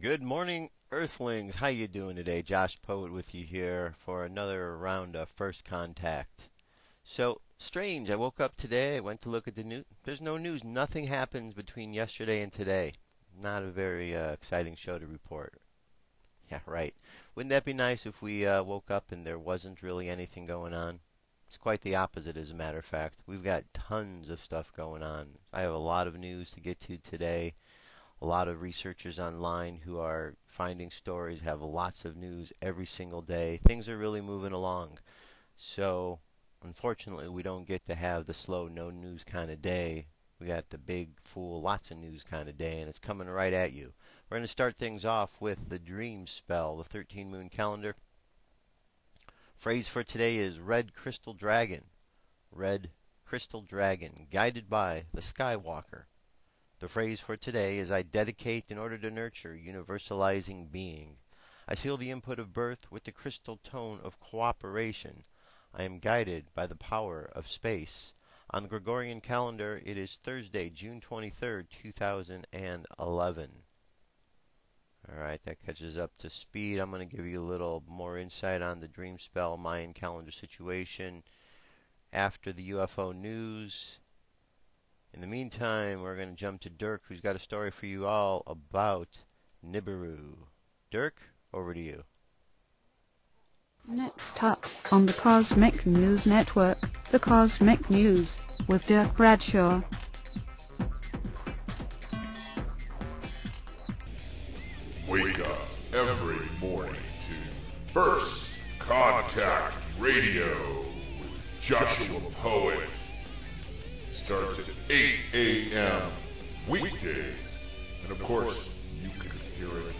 Good morning, Earthlings. How you doing today? Josh Poet with you here for another round of First Contact. So, strange. I woke up today. I went to look at the news. There's no news. Nothing happens between yesterday and today. Not a very exciting show to report. Yeah, right. Wouldn't that be nice if we woke up and there wasn't really anything going on? It's quite the opposite, as a matter of fact. We've got tons of stuff going on. I have a lot of news to get to today. A lot of researchers online who are finding stories have lots of news every single day. Things are really moving along. So, unfortunately, we don't get to have the slow, no news kind of day. We got the big, full, lots of news kind of day, and it's coming right at you. We're going to start things off with the dream spell, the 13-moon calendar. Phrase for today is Red Crystal Dragon. Red Crystal Dragon, guided by the Skywalker. The phrase for today is I dedicate in order to nurture universalizing being. I seal the input of birth with the crystal tone of cooperation. I am guided by the power of space. On the Gregorian calendar, it is Thursday, June 23rd, 2011. Alright, that catches up to speed. I'm going to give you a little more insight on the dream spell Mayan calendar situation after the UFO news. In the meantime, we're going to jump to Dirk, who's got a story for you all about Nibiru. Dirk, over to you. Next up on the Cosmic News Network, the Cosmic News with Dirk Bradshaw. Wake up every morning to First Contact Radio with Joshua Poet. Starts at 8 a.m. weekdays. And of course, you can hear it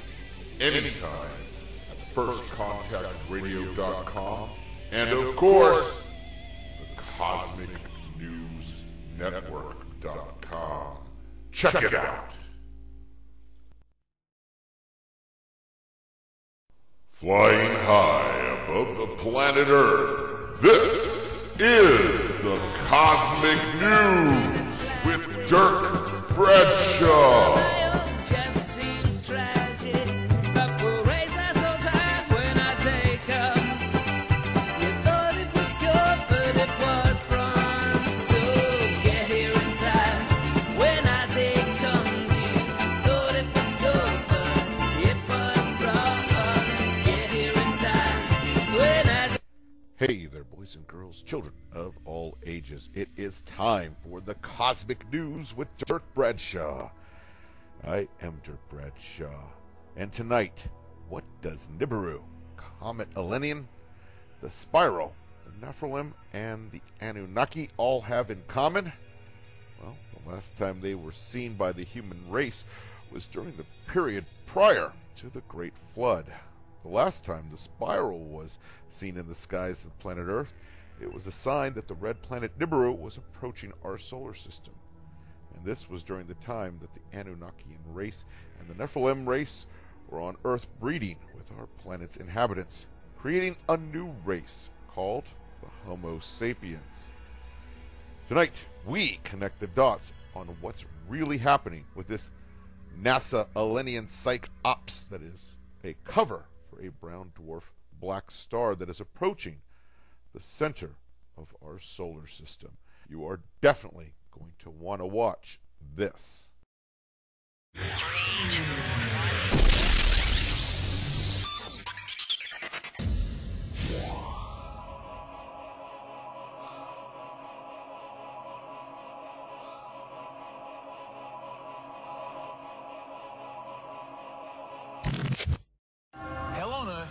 anytime at firstcontactradio.com. And of course, the Cosmic News Network.com. Check it out. Flying high above the planet Earth, this is the Cosmic News with Dirk Bradshaw. Hey there, boys and girls, children of all ages. It is time for the Cosmic News with Dirk Bradshaw. I am Dirk Bradshaw. And tonight, what does Nibiru, Comet Elenian, the Spiral, the Nephilim, and the Anunnaki all have in common? Well, the last time they were seen by the human race was during the period prior to the Great Flood. The last time the spiral was seen in the skies of planet Earth, it was a sign that the red planet Nibiru was approaching our solar system. And this was during the time that the Anunnakian race and the Nephilim race were on Earth breeding with our planet's inhabitants, creating a new race called the Homo sapiens. Tonight, we connect the dots on what's really happening with this NASA Elenian Psych Ops that is a cover a brown dwarf black star that is approaching the center of our solar system. You are definitely going to want to watch this.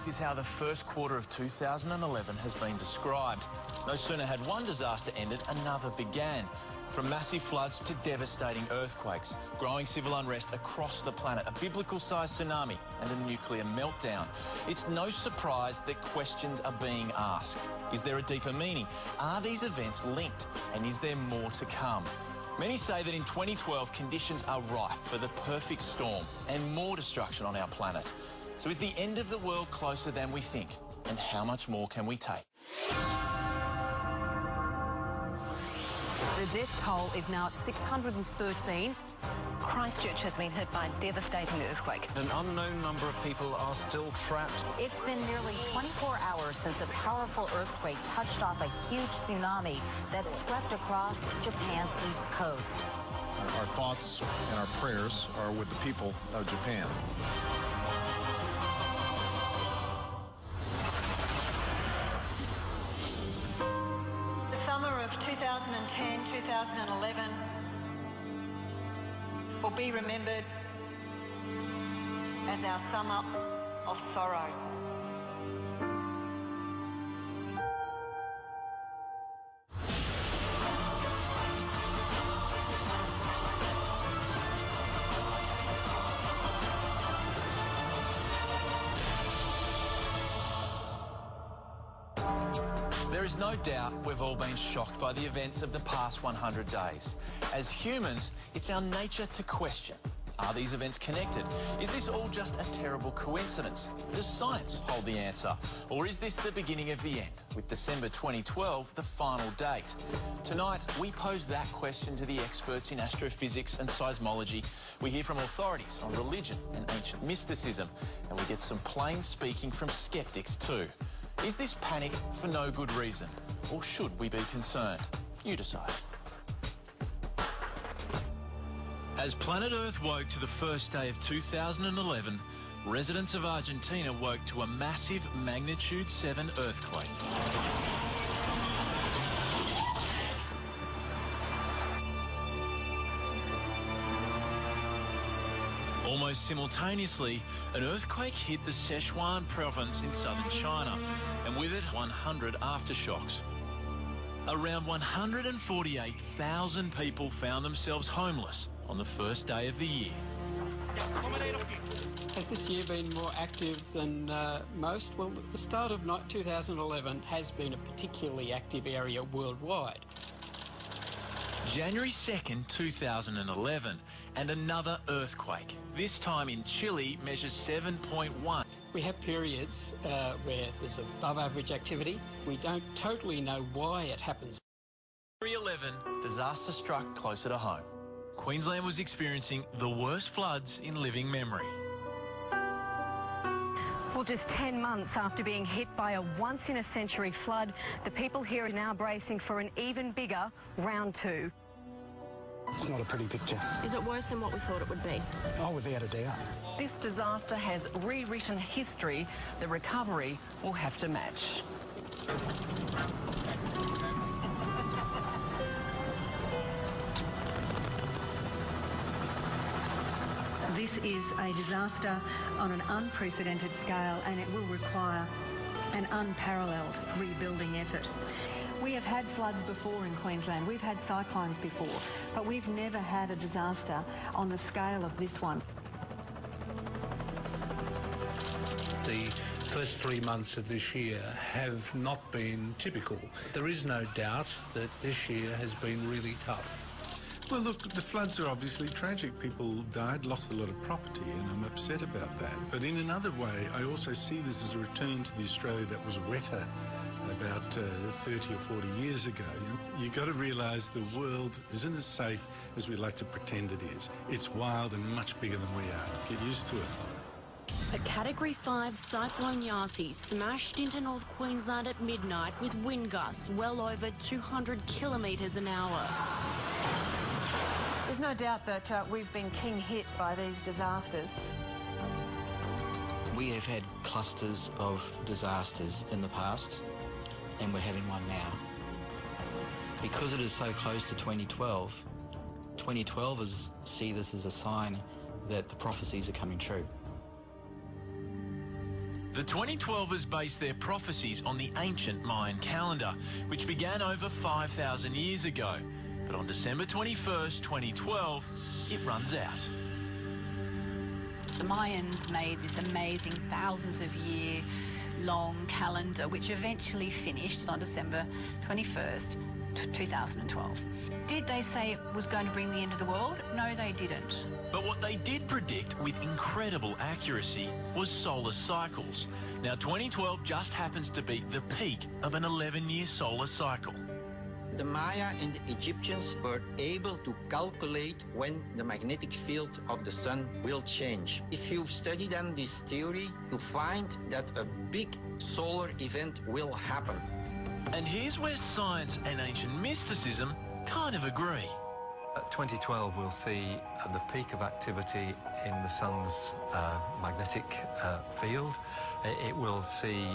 Is how the first quarter of 2011 has been described. No sooner had one disaster ended, another began. From massive floods to devastating earthquakes, growing civil unrest across the planet, a biblical-sized tsunami and a nuclear meltdown. It's no surprise that questions are being asked. Is there a deeper meaning? Are these events linked? And is there more to come? Many say that in 2012 conditions are rife for the perfect storm and more destruction on our planet. So is the end of the world closer than we think? And how much more can we take? The death toll is now at 613. Christchurch has been hit by a devastating earthquake. An unknown number of people are still trapped. It's been nearly 24 hours since a powerful earthquake touched off a huge tsunami that swept across Japan's east coast. Our thoughts and our prayers are with the people of Japan. The summer of 2010-2011 will be remembered as our summer of sorrow. There is no doubt we've all been shocked by the events of the past 100 days. As humans, it's our nature to question. Are these events connected? Is this all just a terrible coincidence? Does science hold the answer? Or is this the beginning of the end, with December 2012 the final date? Tonight, we pose that question to the experts in astrophysics and seismology. We hear from authorities on religion and ancient mysticism, and we get some plain speaking from skeptics too. Is this panic for no good reason, or should we be concerned? You decide. As planet Earth woke to the first day of 2011, residents of Argentina woke to a massive magnitude 7 earthquake. Almost simultaneously, an earthquake hit the Sichuan province in southern China, and with it 100 aftershocks. Around 148,000 people found themselves homeless on the first day of the year. Has this year been more active than most? Well, the start of 2011 has been a particularly active area worldwide. January 2nd, 2011, and another earthquake. This time in Chile, measures 7.1. We have periods where there's above average activity. We don't totally know why it happens. January 11, disaster struck closer to home. Queensland was experiencing the worst floods in living memory. Well, just 10 months after being hit by a once-in-a-century flood, the people here are now bracing for an even bigger round 2. It's not a pretty picture. Is it worse than what we thought it would be? Oh, without a doubt. This disaster has rewritten history. The recovery will have to match. This is a disaster on an unprecedented scale, and it will require an unparalleled rebuilding effort. We have had floods before in Queensland, we've had cyclones before, but we've never had a disaster on the scale of this one. The first 3 months of this year have not been typical. There is no doubt that this year has been really tough. Well, look, the floods are obviously tragic. People died, lost a lot of property, and I'm upset about that. But in another way, I also see this as a return to the Australia that was wetter about 30 or 40 years ago. You've got to realise the world isn't as safe as we like to pretend it is. It's wild and much bigger than we are. Get used to it. A Category 5 cyclone Yasi smashed into North Queensland at midnight with wind gusts well over 200 kilometres an hour. There's no doubt that we've been king hit by these disasters. We have had clusters of disasters in the past, and we're having one now. Because it is so close to 2012, 2012ers see this as a sign that the prophecies are coming true. The 2012ers based their prophecies on the ancient Mayan calendar, which began over 5,000 years ago. But on December 21st, 2012, it runs out. The Mayans made this amazing thousands of year long calendar, which eventually finished on December 21st, 2012. Did they say it was going to bring the end of the world? No, they didn't. But what they did predict with incredible accuracy was solar cycles. Now, 2012 just happens to be the peak of an 11-year solar cycle. The Maya and the Egyptians were able to calculate when the magnetic field of the sun will change. If you study then this theory, you find that a big solar event will happen. And here's where science and ancient mysticism kind of agree. 2012 we'll see the peak of activity in the sun's magnetic field. It will see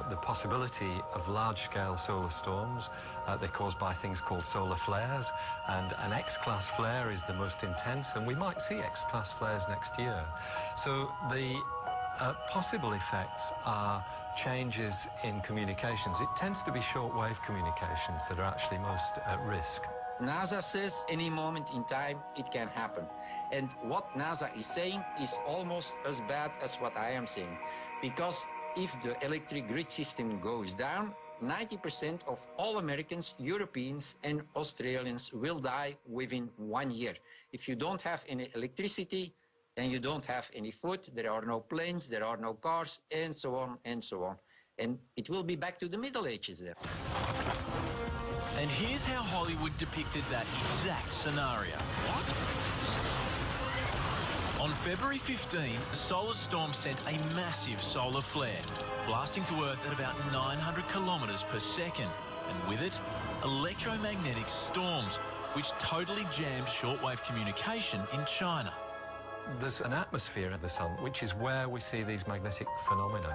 the possibility of large-scale solar storms. They're caused by things called solar flares, and an X-class flare is the most intense, and we might see X-class flares next year. So the possible effects are changes in communications. It tends to be shortwave communications that are actually most at risk. NASA says any moment in time it can happen. And what NASA is saying is almost as bad as what I am saying. Because if the electric grid system goes down, 90% of all Americans, Europeans and Australians will die within 1 year. If you don't have any electricity, then you don't have any food, there are no planes, there are no cars, and so on and so on. And it will be back to the Middle Ages there. And here's how Hollywood depicted that exact scenario. On February 15, a solar storm sent a massive solar flare, blasting to Earth at about 900 kilometres per second. And with it, electromagnetic storms, which totally jammed shortwave communication in China. There's an atmosphere of the sun, which is where we see these magnetic phenomena.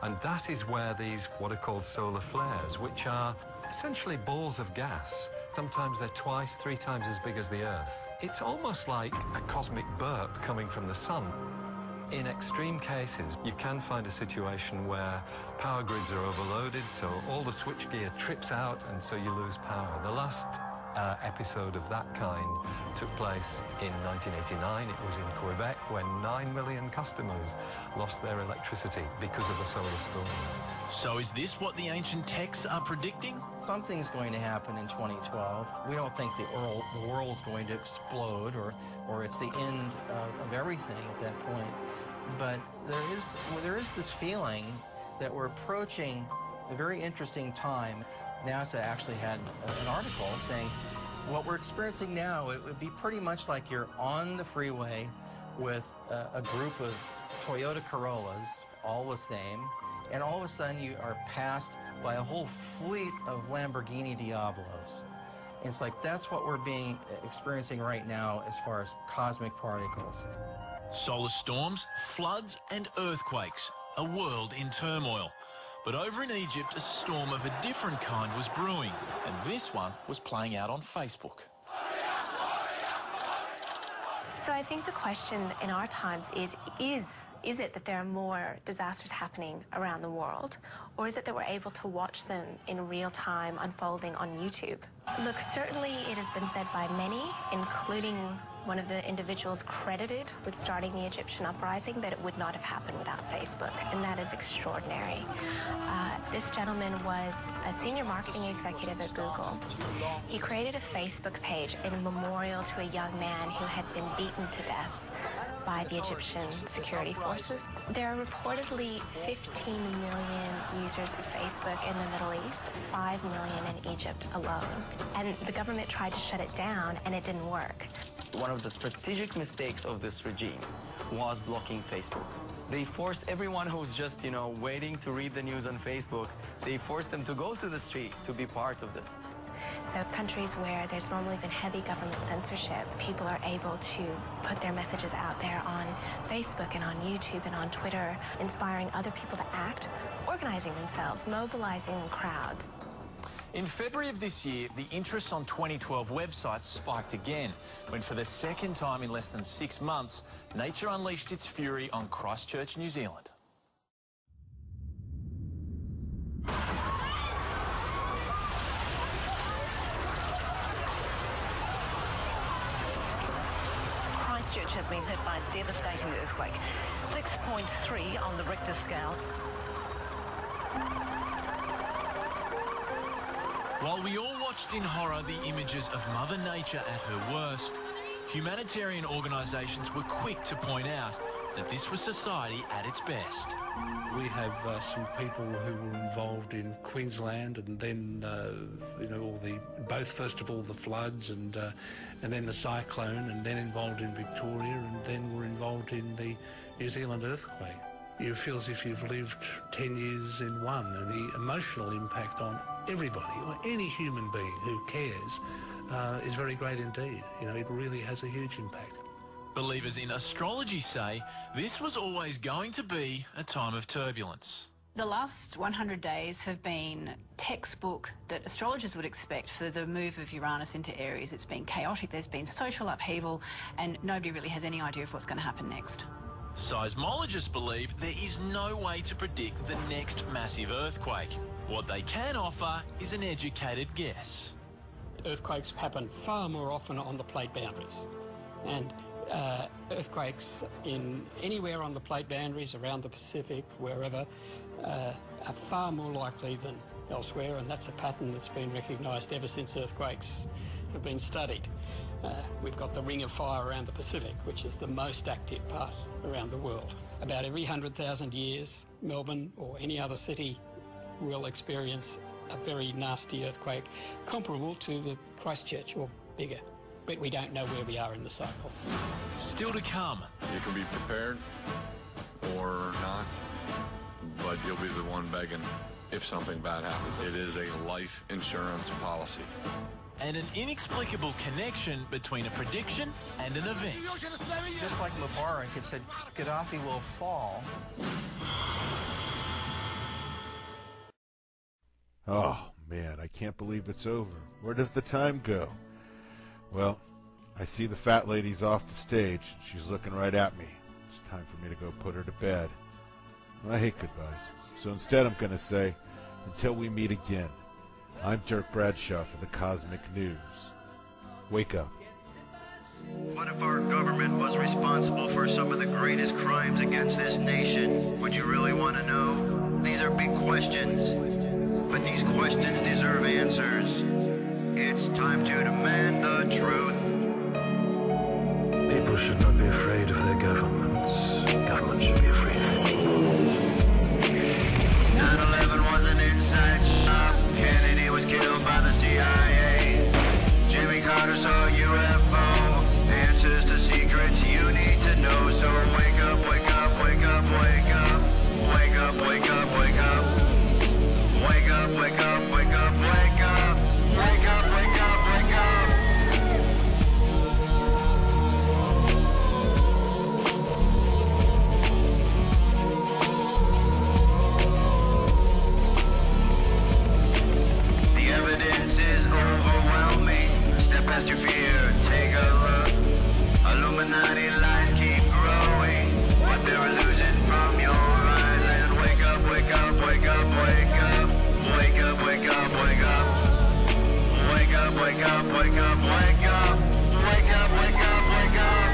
And that is where these, what are called solar flares, which are essentially balls of gas. Sometimes they're twice, 3 times as big as the Earth. It's almost like a cosmic burp coming from the sun. In extreme cases, you can find a situation where power grids are overloaded, so all the switchgear trips out, and so you lose power. The last episode of that kind took place in 1989. It was in Quebec when 9 million customers lost their electricity because of a solar storm. So is this what the ancient texts are predicting? Something's going to happen in 2012. We don't think the world's going to explode or it's the end of everything at that point. But there is this feeling that we're approaching a very interesting time. NASA actually had an article saying what we're experiencing now, it would be pretty much like you're on the freeway with a group of Toyota Corollas, all the same, and all of a sudden you are passed by a whole fleet of Lamborghini Diablos. And it's like that's what we're experiencing right now as far as cosmic particles. Solar storms, floods and earthquakes, a world in turmoil. But over in Egypt, a storm of a different kind was brewing, and this one was playing out on Facebook. So I think the question in our times is it that there are more disasters happening around the world, or is it that we're able to watch them in real time unfolding on YouTube? Look, certainly it has been said by many, including one of the individuals credited with starting the Egyptian uprising, that it would not have happened without Facebook, and that is extraordinary. This gentleman was a senior marketing executive at Google. He created a Facebook page in a memorial to a young man who had been beaten to death by the Egyptian security forces. There are reportedly 15 million users of Facebook in the Middle East, 5 million in Egypt alone. And the government tried to shut it down, and it didn't work. One of the strategic mistakes of this regime was blocking Facebook. They forced everyone who's just, waiting to read the news on Facebook, they forced them to go to the street to be part of this. So countries where there's normally been heavy government censorship, people are able to put their messages out there on Facebook and on YouTube and on Twitter, inspiring other people to act, organizing themselves, mobilizing crowds. In February of this year, the interest on 2012 websites spiked again, when for the second time in less than 6 months, nature unleashed its fury on Christchurch, New Zealand. Christchurch has been hit by a devastating earthquake, 6.3 on the Richter scale. While we all watched in horror the images of Mother Nature at her worst, humanitarian organisations were quick to point out that this was society at its best. We have some people who were involved in Queensland, and then first of all the floods, and then the cyclone, and then involved in Victoria, and then were involved in the New Zealand earthquake. You feel as if you've lived 10 years in one, and the emotional impact on everybody, or any human being who cares, is very great indeed. It really has a huge impact. Believers in astrology say this was always going to be a time of turbulence. The last 100 days have been textbook that astrologers would expect for the move of Uranus into Aries. It's been chaotic, there's been social upheaval, and nobody really has any idea of what's going to happen next. Seismologists believe there is no way to predict the next massive earthquake. What they can offer is an educated guess. Earthquakes happen far more often on the plate boundaries, and earthquakes in anywhere on the plate boundaries, around the Pacific, wherever, are far more likely than elsewhere, and that's a pattern that's been recognised ever since earthquakes have been studied. We've got the Ring of Fire around the Pacific, which is the most active part around the world. About every 100,000 years, Melbourne or any other city will experience a very nasty earthquake comparable to the Christchurch or bigger. But we don't know where we are in the cycle. Still to come. You can be prepared or not, but you'll be the one begging if something bad happens. It is a life insurance policy. And an inexplicable connection between a prediction and an event. Just like Mubarak, it said Gaddafi will fall. Oh, man, I can't believe it's over. Where does the time go? Well, I see the fat lady's off the stage. She's looking right at me. It's time for me to go put her to bed. I hate goodbyes. So instead I'm going to say, until we meet again, I'm Dirk Bradshaw for the Cosmic News. Wake up. What if our government was responsible for some of the greatest crimes against this nation? Would you really want to know? These are big questions, but these questions deserve answers. It's time to demand the truth. People should not be afraid of their governments. Governments should be afraid of people. 9/11 was an inside job. Kennedy was killed by the CIA. Jimmy Carter saw a UFO. Answers to secrets you need to know. So wake up, wake up, wake up, wake up. Wake up, wake up, wake up. Wake up, wake up, wake up, wake up. Wake up, wake up, wake up. The evidence is overwhelming. Step past your fear, take a look. Illuminati lies keep growing. What they're losing from your eyes. And wake up, wake up, wake up, wake up. Wake up, wake up, wake up. Wake up, wake up, wake up, wake up. Wake up, wake up, wake up.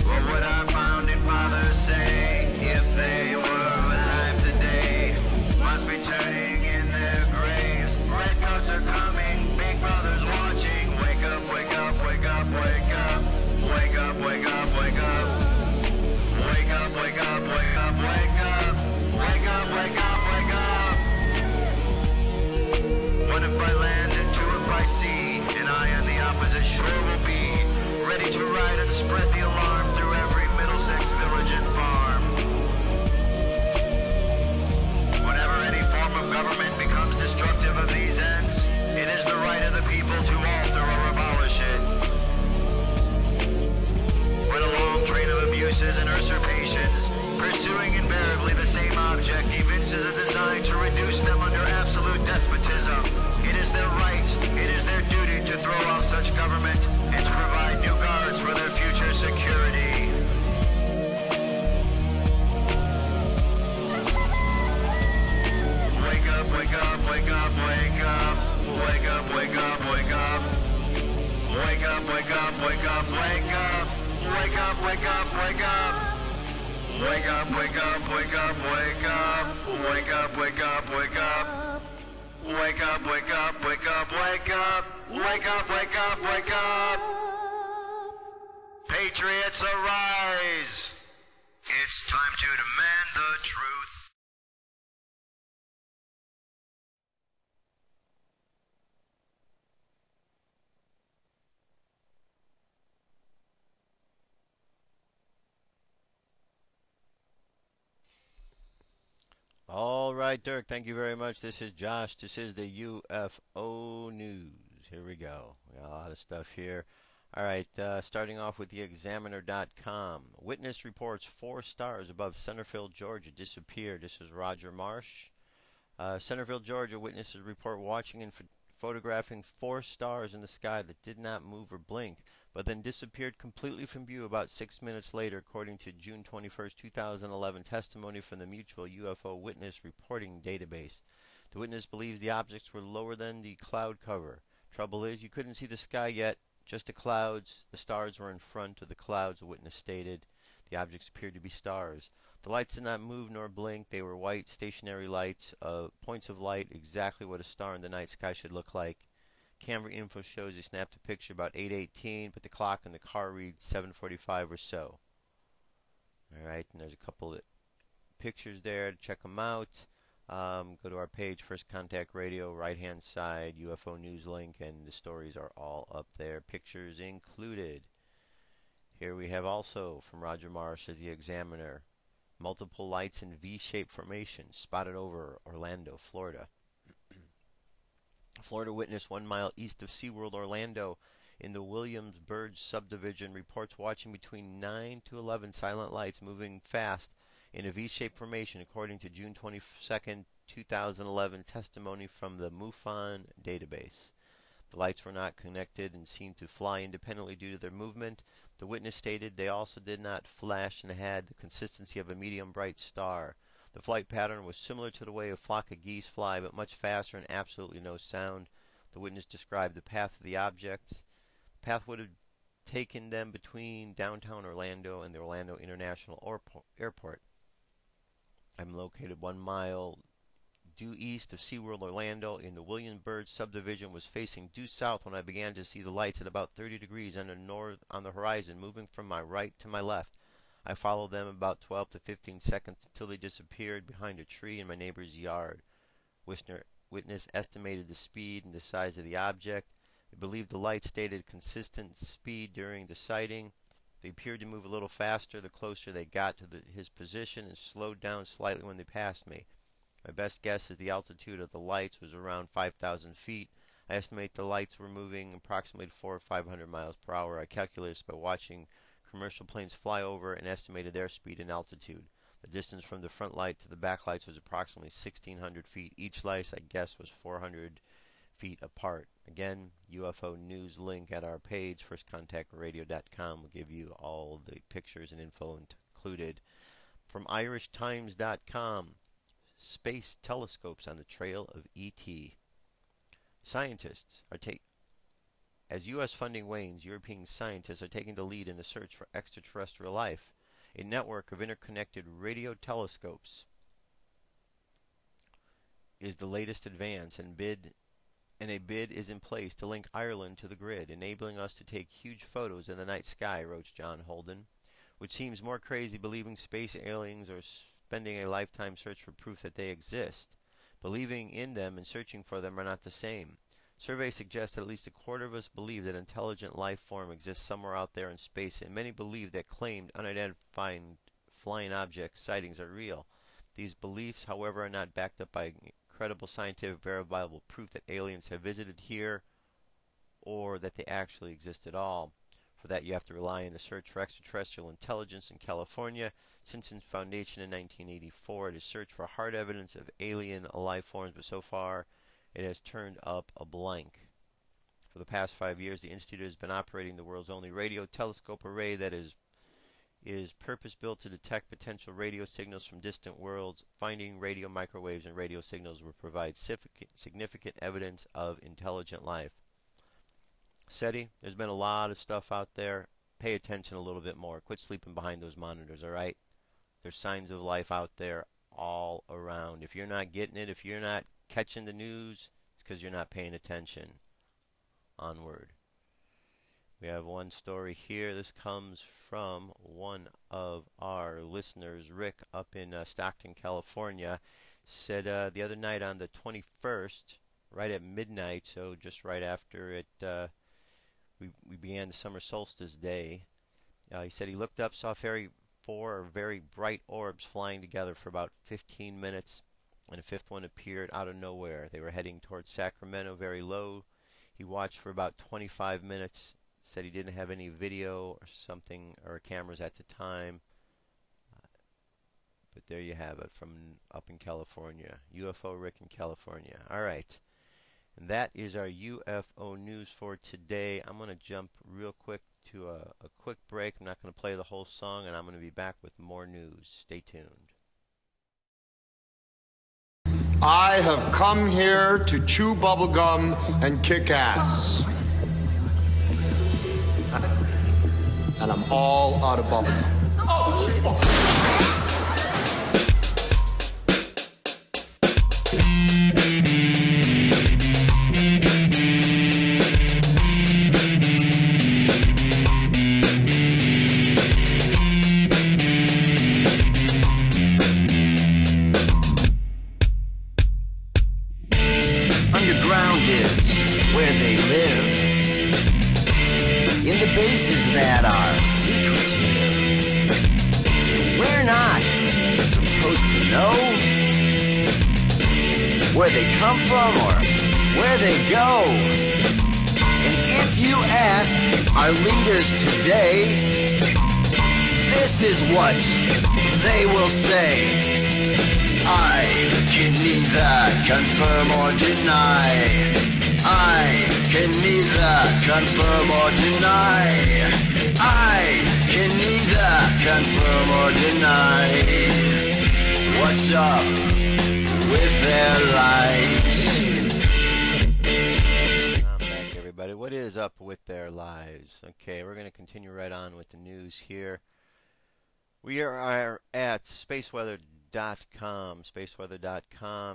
What would our founding fathers say if they were alive today? Must be turning in their graves. Redcoats are coming, Big Brother's watching. Wake up, wake up, wake up, wake up. Wake up, wake up, wake up. Wake up, wake up, wake up, wake up. Wake up, wake up, wake up. One if by land and two if by sea, and I on the opposite shore will be ready to ride and spread the alarm through every Middlesex village and farm. Whenever any form of government becomes destructive of these ends, it is the right of the people to alter or abolish it. When a long train of abuses and usurpations, pursuing invariably the same object, evinces a design to reduce them under absolute despotism, it is their right, it is their duty to throw off such government and to provide new guards for their future security. Wake up, wake up, wake up, wake up. Wake up, wake up, wake up. Wake up, wake up, wake up, wake up. Wake up, wake up, wake up. Wake up, wake up, wake up, wake up. Wake up, wake up, wake up. Wake up, wake up, wake up, wake up. Wake up, wake up, wake up. Patriots arise. It's time to demand the truth. All right, Dirk, thank you very much. This is Josh. This is the UFO News. Here we go. We got a lot of stuff here. All right, starting off with the Examiner.com. Witness reports 4 stars above Centerville, Georgia disappeared. This is Roger Marsh. Centerville, Georgia, witnesses report watching and photographing 4 stars in the sky that did not move or blink, but then disappeared completely from view about 6 minutes later, according to June 21st, 2011 testimony from the Mutual UFO Witness Reporting Database. The witness believes the objects were lower than the cloud cover. Trouble is, you couldn't see the sky yet, just the clouds. The stars were in front of the clouds, the witness stated. The objects appeared to be stars. The lights did not move nor blink. They were white, stationary lights, points of light, exactly what a star in the night sky should look like. Camera info shows he snapped a picture about 8:18, but the clock in the car reads 7:45 or so. Alright, and there's a couple of pictures there to check them out. Go to our page, First Contact Radio, right-hand side, UFO News link, and the stories are all up there, pictures included. Here we have also, from Roger Marsh as the Examiner, multiple lights in V-shaped formation spotted over Orlando, Florida. Florida witness 1 mile east of SeaWorld Orlando in the Williamsburg subdivision reports watching between 9 to 11 silent lights moving fast in a V-shaped formation, according to June 22nd, 2011 testimony from the MUFON database. The lights were not connected and seemed to fly independently due to their movement. The witness stated they also did not flash and had the consistency of a medium bright star. The flight pattern was similar to the way a flock of geese fly, but much faster and absolutely no sound. The witness described the path of the objects. The path would have taken them between downtown Orlando and the Orlando International Airport. I'm located 1 mile due east of SeaWorld Orlando in the Williamsburg subdivision, was facing due south when I began to see the lights at about 30 degrees on the horizon moving from my right to my left. I followed them about 12 to 15 seconds until they disappeared behind a tree in my neighbor's yard. Witness estimated the speed and the size of the object. They believed the light stated consistent speed during the sighting. They appeared to move a little faster the closer they got to his position and slowed down slightly when they passed me. My best guess is the altitude of the lights was around 5,000 feet. I estimate the lights were moving approximately 400 or 500 miles per hour. I calculated this by watching commercial planes fly over and estimated their speed and altitude. The distance from the front light to the back lights was approximately 1,600 feet. Each light, I guess, was 400 feet apart. Again, UFO News link at our page, firstcontactradio.com, will give you all the pictures and info included. From irishtimes.com, space telescopes on the trail of ET. Scientists are As U.S. funding wanes, European scientists are taking the lead in the search for extraterrestrial life. A network of interconnected radio telescopes is the latest advance, and a bid is in place to link Ireland to the grid, enabling us to take huge photos in the night sky, wrote John Holden, which seems more crazy believing space aliens or spending a lifetime search for proof that they exist. Believing in them and searching for them are not the same. Surveys suggest that at least a quarter of us believe that intelligent life form exists somewhere out there in space, and many believe that claimed unidentified flying object sightings are real. These beliefs, however, are not backed up by credible scientific verifiable proof that aliens have visited here or that they actually exist at all. For that, you have to rely on the search for extraterrestrial intelligence in California. Since its foundation in 1984, it has searched for hard evidence of alien life forms, but so far it has turned up a blank. For the past 5 years, the Institute has been operating the world's only radio telescope array that is purpose-built to detect potential radio signals from distant worlds. Finding radio microwaves and radio signals will provide significant evidence of intelligent life. SETI, there's been a lot of stuff out there. Pay attention a little bit more. Quit sleeping behind those monitors, all right? There's signs of life out there all around. If you're not getting it, if you're not catching the news, it's because you're not paying attention. Onward. We have one story here. This comes from one of our listeners, Rick, up in Stockton, California. Said the other night on the 21st, right at midnight, so just right after it, we began the summer solstice day. He said he looked up, saw four very bright orbs flying together for about 15 minutes, and a fifth one appeared out of nowhere. They were heading towards Sacramento, very low. He watched for about 25 minutes. Said he didn't have any video or something or cameras at the time. But there you have it from up in California. UFO Rick in California. All right. And that is our UFO news for today. I'm going to jump real quick to a quick break. I'm not going to play the whole song, and I'm going to be back with more news. Stay tuned. I have come here to chew bubblegum and kick ass. And I'm all out of bubblegum. Underground is where they live, in the bases that are secretive. We're not supposed to know where they come from or where they go. And if you ask our leaders today, this is what they will say. I can neither confirm or deny. I can neither confirm or deny. I can neither confirm or deny. What's up with their lies? I'm back, everybody. What is up with their lies? Okay, we're going to continue right on with the news here. We are at spaceweather.com,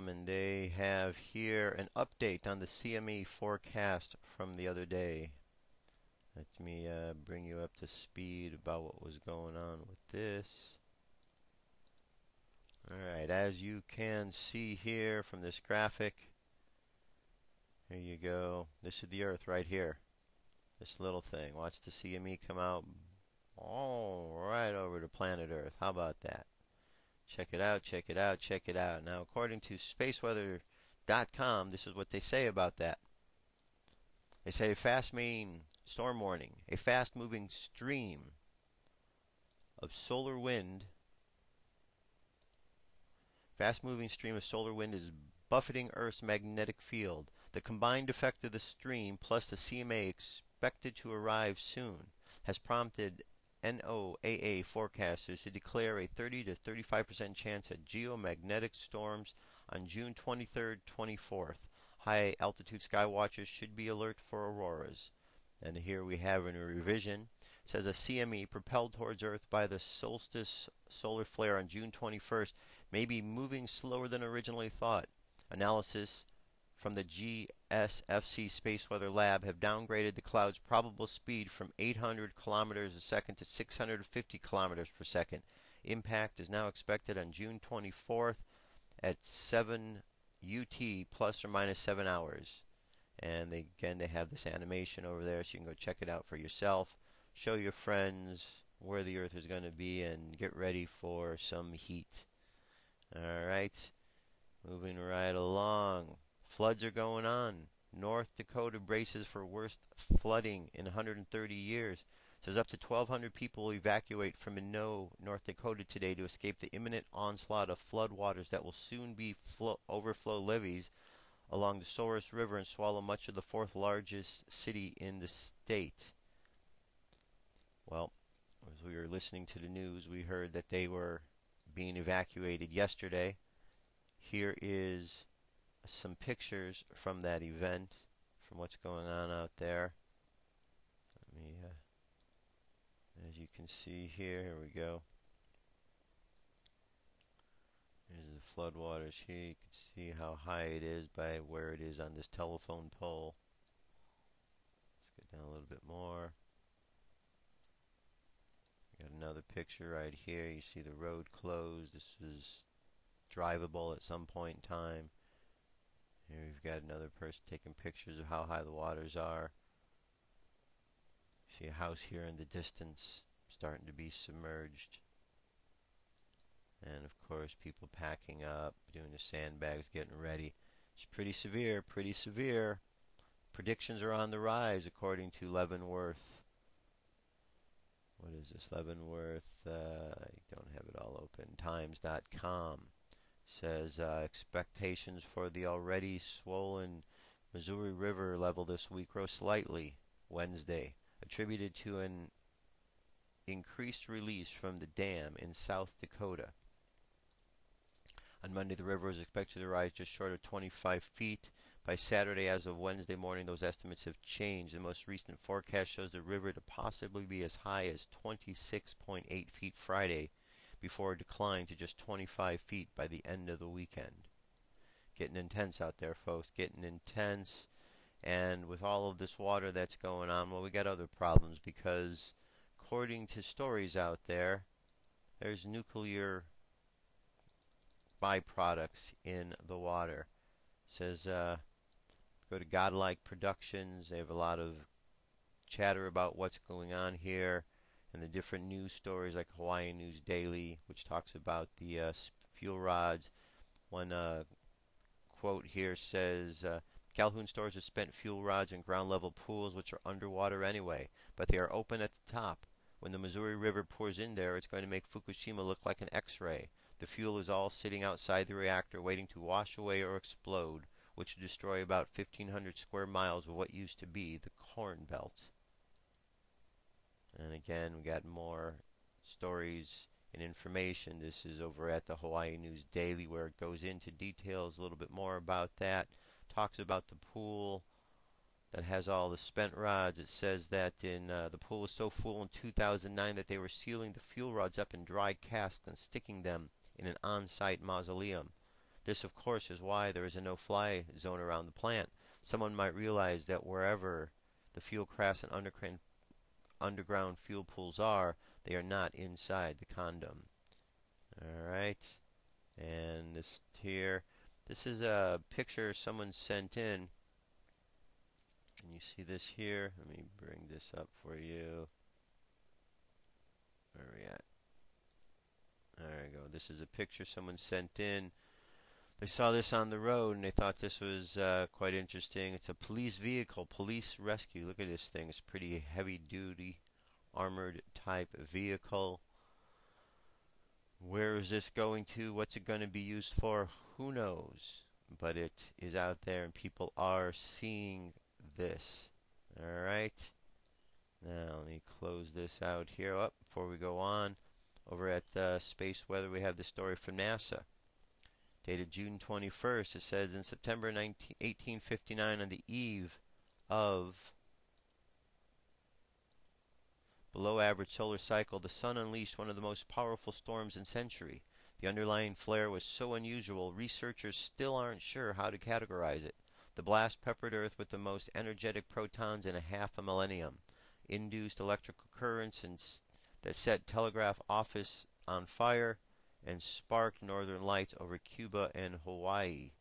and they have here an update on the CME forecast from the other day. Let me bring you up to speed about what was going on with this. Alright, as you can see here from this graphic, here you go. This is the Earth right here. This little thing. Watch the CME come out. Oh, right over to planet Earth. How about that? Check it out, check it out, check it out. Now, according to spaceweather.com, this is what they say about that. They say a fast-moving storm warning, a fast-moving stream of solar wind. Fast-moving stream of solar wind is buffeting Earth's magnetic field. The combined effect of the stream plus the CMA expected to arrive soon has prompted NOAA forecasters to declare a 30 to 35% chance of geomagnetic storms on June 23rd, 24th. High altitude sky watchers should be alert for auroras. And here we have in a revision. It says a CME propelled towards Earth by the solstice solar flare on June 21st may be moving slower than originally thought. Analysis from the GSFC Space Weather Lab have downgraded the cloud's probable speed from 800 kilometers a second to 650 kilometers per second. Impact is now expected on June 24th at 7 UT plus or minus 7 hours. And they have this animation over there, so you can go check it out for yourself. Show your friends where the Earth is going to be and get ready for some heat. Alright, moving right along. Floods are going on. North Dakota braces for worst flooding in 130 years. It says up to 1,200 people will evacuate from Minot, North Dakota today to escape the imminent onslaught of floodwaters that will soon be overflow levees along the Souris River and swallow much of the fourth largest city in the state. Well, as we were listening to the news, we heard that they were being evacuated yesterday. Here is some pictures from that event, from what's going on out there. As you can see here we go. Here's the floodwaters here. You can see how high it is by where it is on this telephone pole. Let's go down a little bit more. Got another picture right here. You see the road closed. This is drivable at some point in time. Here we've got another person taking pictures of how high the waters are. You see a house here in the distance starting to be submerged. And of course people packing up, doing the sandbags, getting ready. It's pretty severe, pretty severe. Predictions are on the rise according to Leavenworth. What is this? Leavenworth, I don't have it all open. Times.com says expectations for the already swollen Missouri River level this week rose slightly Wednesday, attributed to an increased release from the dam in South Dakota. On Monday, the river is expected to rise just short of 25 feet. By Saturday, as of Wednesday morning, those estimates have changed. The most recent forecast shows the river to possibly be as high as 26.8 feet Friday, before declining to just 25 feet by the end of the weekend. Getting intense out there, folks. Getting intense. And with all of this water that's going on, well, we got other problems because, according to stories out there, there's nuclear byproducts in the water. It says, go to Godlike Productions. They have a lot of chatter about what's going on here, and the different news stories like Hawaii News Daily, which talks about the fuel rods. One quote here says, Calhoun stores have spent fuel rods in ground level pools which are underwater anyway, but they are open at the top. When the Missouri River pours in there, it's going to make Fukushima look like an X-ray. The fuel is all sitting outside the reactor waiting to wash away or explode, which would destroy about 1,500 square miles of what used to be the Corn Belt. And again, we got more stories and information. This is over at the Hawaii News Daily, where it goes into details a little bit more about that. Talks about the pool that has all the spent rods. It says that the pool was so full in 2009 that they were sealing the fuel rods up in dry casks and sticking them in an on-site mausoleum. This, of course, is why there is a no-fly zone around the plant. Someone might realize that wherever the fuel crafts and underground fuel pools are, they are not inside the condom. Alright, and this here, this is a picture someone sent in. Can you see this here? Let me bring this up for you. Where are we at? There we go. This is a picture someone sent in. They saw this on the road and they thought this was quite interesting. It's a police vehicle, police rescue. Look at this thing. It's a pretty heavy-duty, armored type vehicle. Where is this going to? What's it going to be used for? Who knows? But it is out there and people are seeing this. Alright. Now let me close this out here. Before we go on, over at Space Weather we have the story from NASA. Dated June 21st, it says, in September 1859, on the eve of below average solar cycle, the sun unleashed one of the most powerful storms in century. The underlying flare was so unusual, researchers still aren't sure how to categorize it. The blast peppered Earth with the most energetic protons in a half a millennium, induced electrical currents that set telegraph office on fire, and sparked northern lights over Cuba and Hawaii.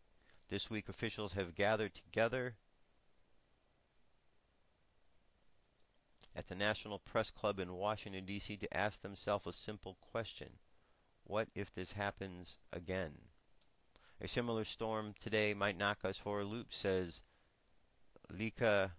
This week officials have gathered together at the National Press Club in Washington, D.C. to ask themselves a simple question. What if this happens again? A similar storm today might knock us for a loop, says Lika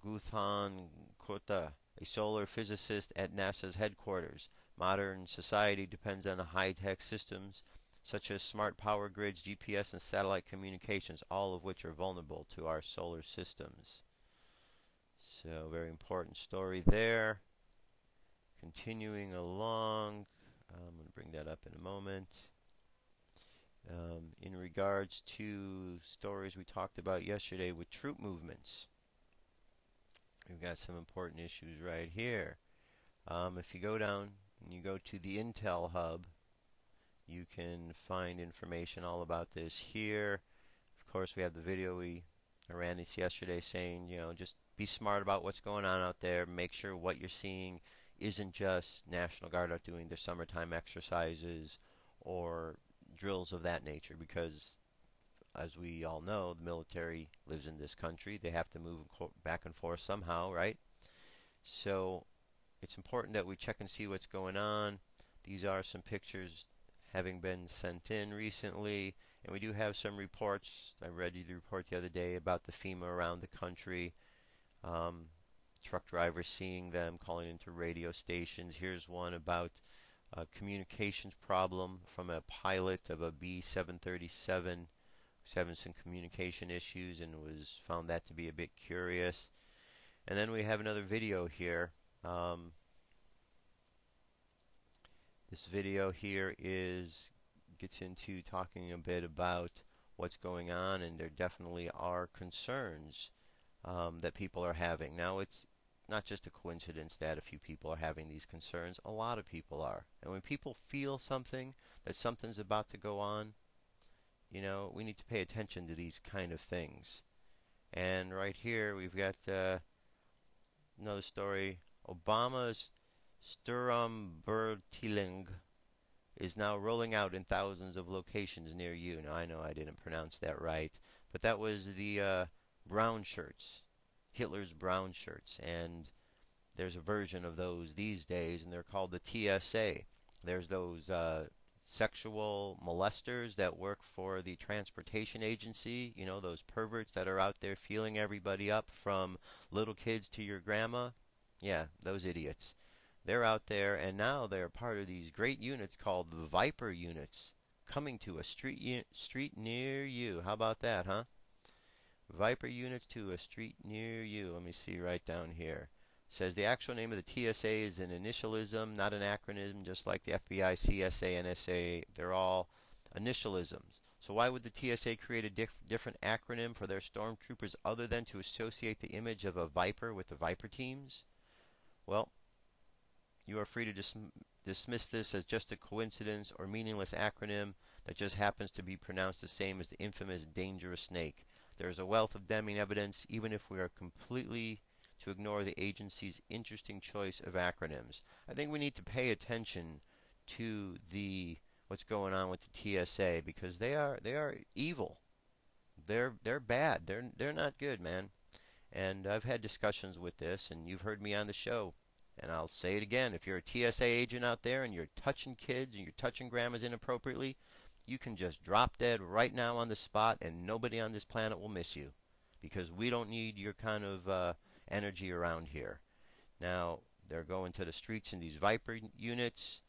Guthan Kota, a solar physicist at NASA's headquarters. Modern society depends on high-tech systems such as smart power grids, GPS, and satellite communications, all of which are vulnerable to our solar systems. So, very important story there. Continuing along, I'm going to bring that up in a moment. In regards to stories we talked about yesterday with troop movements, we've got some important issues right here. If you go down and you go to the Intel Hub, you can find information all about this here. Of course, we have the video I ran this yesterday saying, just be smart about what's going on out there. Make sure what you're seeing isn't just National Guard out doing their summertime exercises or drills of that nature, because as we all know, the military lives in this country. They have to move back and forth somehow, right? So it's important that we check and see what's going on. These are some pictures having been sent in recently, and we do have some reports. I read you the report the other day about the FEMA around the country. Truck drivers seeing them, calling into radio stations. Here's one about a communications problem from a pilot of a B-737 who's having some communication issues and found that to be a bit curious. And then we have another video here. This video here gets into talking a bit about what's going on, and there definitely are concerns that people are having. Now, it's not just a coincidence that a few people are having these concerns. A lot of people are. And when people feel something, that something's about to go on, we need to pay attention to these kind of things. And right here, we've got another story. Obama's Sturmbürgerling is now rolling out in thousands of locations near you. Now, I know I didn't pronounce that right, but that was the brown shirts, Hitler's brown shirts, and there's a version of those these days, and they're called the TSA. There's those sexual molesters that work for the transportation agency, those perverts that are out there feeling everybody up, from little kids to your grandma. Yeah, those idiots. They're out there, and now they're part of these great units called the Viper units, coming to a street near you. How about that, huh? Viper units to a street near you. Let me see right down here. It says the actual name of the TSA is an initialism, not an acronym, just like the FBI, CSA, NSA. They're all initialisms. So why would the TSA create a different acronym for their stormtroopers other than to associate the image of a Viper with the Viper teams? Well, you are free to dismiss this as just a coincidence or meaningless acronym that just happens to be pronounced the same as the infamous dangerous snake. There is a wealth of damning evidence, even if we are completely to ignore the agency's interesting choice of acronyms. I think we need to pay attention to what's going on with the TSA, because they are evil. They're bad. They're not good, man. And I've had discussions with this, and you've heard me on the show, and I'll say it again. If you're a TSA agent out there and you're touching kids and you're touching grandmas inappropriately, you can just drop dead right now on the spot, and nobody on this planet will miss you, because we don't need your kind of energy around here. Now, they're going to the streets in these Viper units.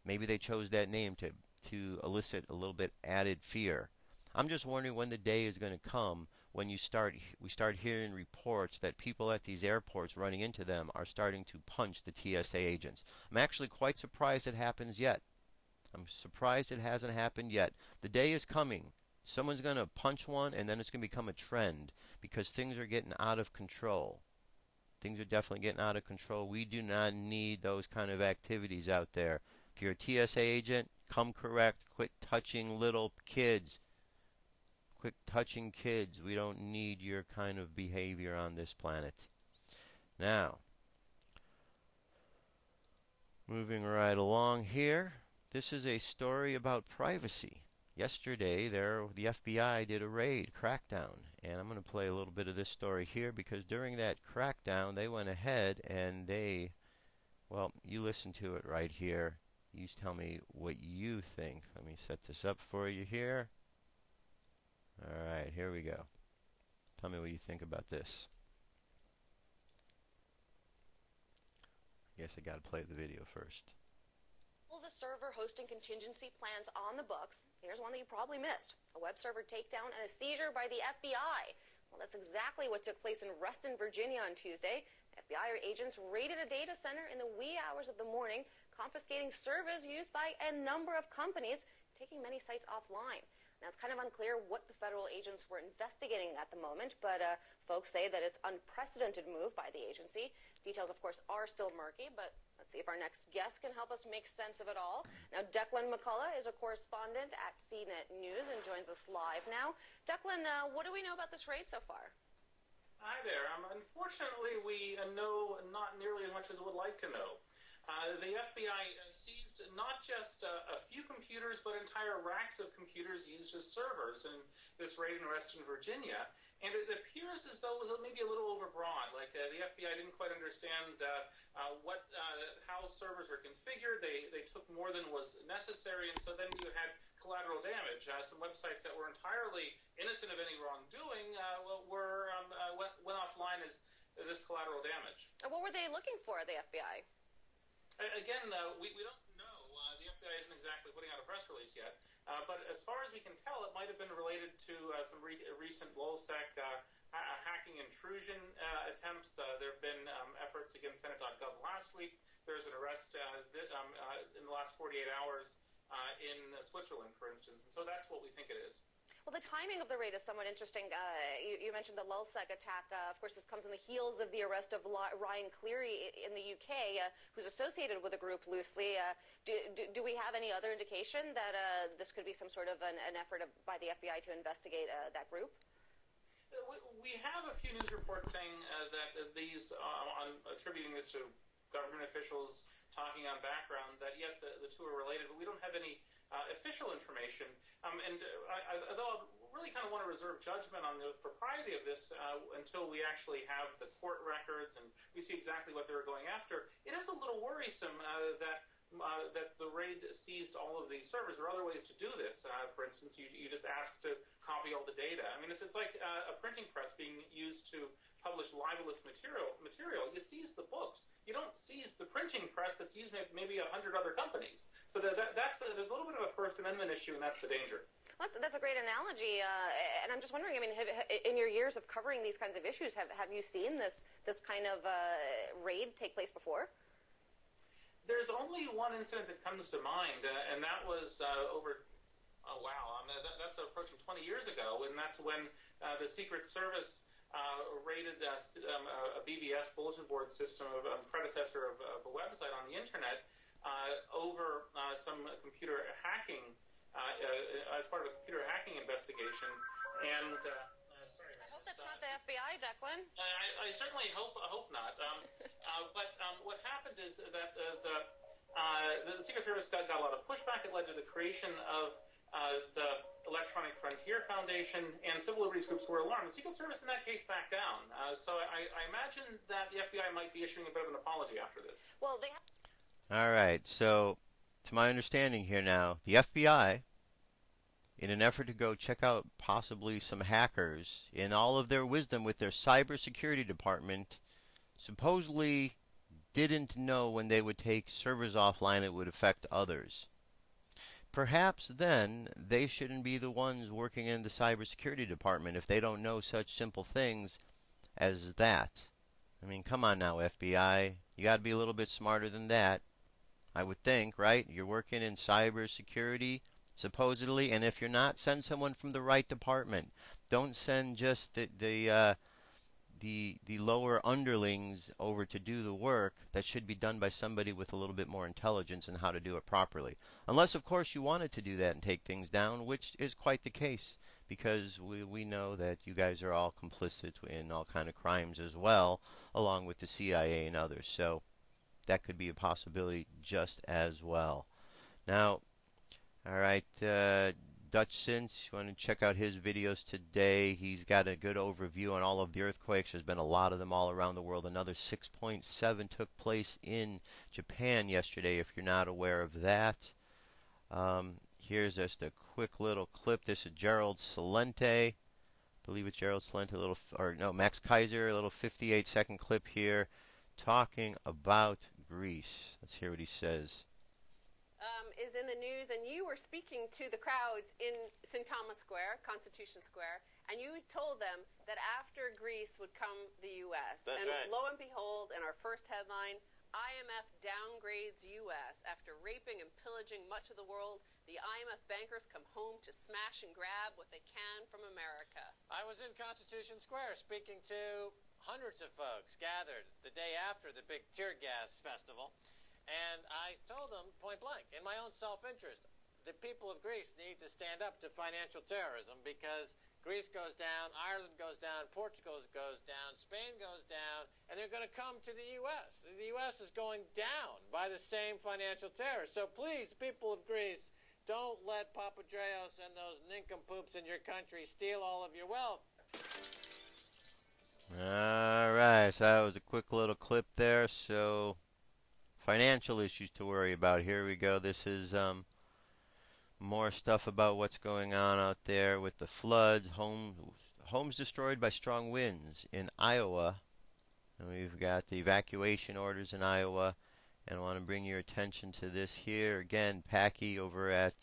Maybe they chose that name to elicit a little bit added fear. I'm just wondering when the day is going to come when we start hearing reports that people at these airports running into them are starting to punch the TSA agents. I'm actually quite surprised it happens yet. I'm surprised it hasn't happened yet. The day is coming. Someone's going to punch one, and then it's going to become a trend, because things are getting out of control. Things are definitely getting out of control. We do not need those kind of activities out there. If you're a TSA agent, come correct. Quit touching little kids. Quit touching kids. We don't need your kind of behavior on this planet. Now, moving right along here. This is a story about privacy. Yesterday, the FBI did a raid, crackdown, and I'm going to play a little bit of this story here, because during that crackdown, they went ahead and you listen to it right here. You tell me what you think. Let me set this up for you here. All right, here we go. Tell me what you think about this. I guess I got to play the video first. The server hosting contingency plans on the books. Here's one that you probably missed. A web server takedown and a seizure by the FBI. Well, that's exactly what took place in Reston, Virginia on Tuesday. FBI agents raided a data center in the wee hours of the morning, confiscating servers used by a number of companies, taking many sites offline. Now, it's kind of unclear what the federal agents were investigating at the moment, but folks say that it's an unprecedented move by the agency. Details, of course, are still murky, but let's see if our next guest can help us make sense of it all. Now, Declan McCullough is a correspondent at CNET News and joins us live now. Declan, what do we know about this raid so far? Hi there. Unfortunately, we know not nearly as much as we would like to know. The FBI seized not just a few computers, but entire racks of computers used as servers in this raid in Reston, Virginia. And it appears as though it was maybe a little overbroad. Like the FBI didn't quite understand how servers were configured. They took more than was necessary, and so then you had collateral damage. Some websites that were entirely innocent of any wrongdoing went offline as this collateral damage. What were they looking for, the FBI? Again, we don't know. The FBI isn't exactly putting out a press release yet. But as far as we can tell, it might have been related to some recent LulzSec hacking intrusion attempts. There have been efforts against Senate.gov last week. There was an arrest in the last 48 hours in Switzerland, for instance. And so that's what we think it is. Well, the timing of the raid is somewhat interesting. You mentioned the LulzSec attack. Of course, this comes on the heels of the arrest of Ryan Cleary in the UK, who's associated with the group loosely. Do we have any other indication that this could be some sort of an effort by the FBI to investigate that group? We have a few news reports saying that these, attributing this to government officials talking on background, that yes, the two are related, but we don't have any official information. Although I really kind of want to reserve judgment on the propriety of this until we actually have the court records and we see exactly what they were going after, it is a little worrisome that the raid seized all of these servers. There are other ways to do this. For instance, you just ask to copy all the data. I mean, it's like a printing press being used to publish libelous material. You seize the books. You don't seize the printing press that's used maybe 100 other companies. So there's a little bit of a First Amendment issue, and that's the danger. That's a great analogy, and I'm just wondering. I mean, in your years of covering these kinds of issues, have you seen this kind of raid take place before? There's only one incident that comes to mind, and that was that's approaching 20 years ago, and that's when the Secret Service raided a BBS, bulletin board system, of a predecessor of a website on the internet, over some computer hacking, as part of a computer hacking investigation, and sorry. I hope that's not the FBI, Declan. I certainly hope not. But what happened is that the Secret Service got a lot of pushback. It led to the creation of the Electronic Frontier Foundation, and civil liberties groups were alarmed. The Secret Service in that case backed down. So I imagine that the FBI might be issuing a bit of an apology after this. Well, All right. So, to my understanding here now, the FBI, in an effort to go check out possibly some hackers, in all of their wisdom with their cybersecurity department, supposedly didn't know when they would take servers offline it would affect others. Perhaps then they shouldn't be the ones working in the cybersecurity department if they don't know such simple things as that. I mean, come on now, FBI. You got to be a little bit smarter than that, I would think, right? You're working in cybersecurity, supposedly, and if you're not, send someone from the right department. Don't send just the lower underlings over to do the work that should be done by somebody with a little bit more intelligence in how to do it properly. Unless, of course, you wanted to do that and take things down, which is quite the case, because we know that you guys are all complicit in all kind of crimes as well, along with the CIA and others. So that could be a possibility just as well. Now, all right, Dutch Since, you want to check out his videos today. He's got a good overview on all of the earthquakes. There's been a lot of them all around the world. Another 6.7 took place in Japan yesterday, if you're not aware of that. Here's just a quick little clip. This is Gerald Celente. I believe it's Gerald Celente, Max Kaiser, a little 58-second clip here talking about Greece. Let's hear what he says. Is in the news, and you were speaking to the crowds in St. Thomas Square, Constitution Square, and you told them that after Greece would come the U.S. That's and right. lo and behold, in our first headline, IMF downgrades U.S. After raping and pillaging much of the world, the IMF bankers come home to smash and grab what they can from America. I was in Constitution Square speaking to hundreds of folks gathered the day after the big tear gas festival, and I told them point blank, in my own self-interest, the people of Greece need to stand up to financial terrorism because Greece goes down, Ireland goes down, Portugal goes down, Spain goes down, and they're going to come to the U.S. The U.S. is going down by the same financial terror. So please, people of Greece, don't let Papadreos and those nincompoops in your country steal all of your wealth. All right, so that was a quick little clip there. So financial issues to worry about. Here we go. This is more stuff about what's going on out there with the floods, homes destroyed by strong winds in Iowa. And we've got the evacuation orders in Iowa. And I want to bring your attention to this here. Again, Packy over at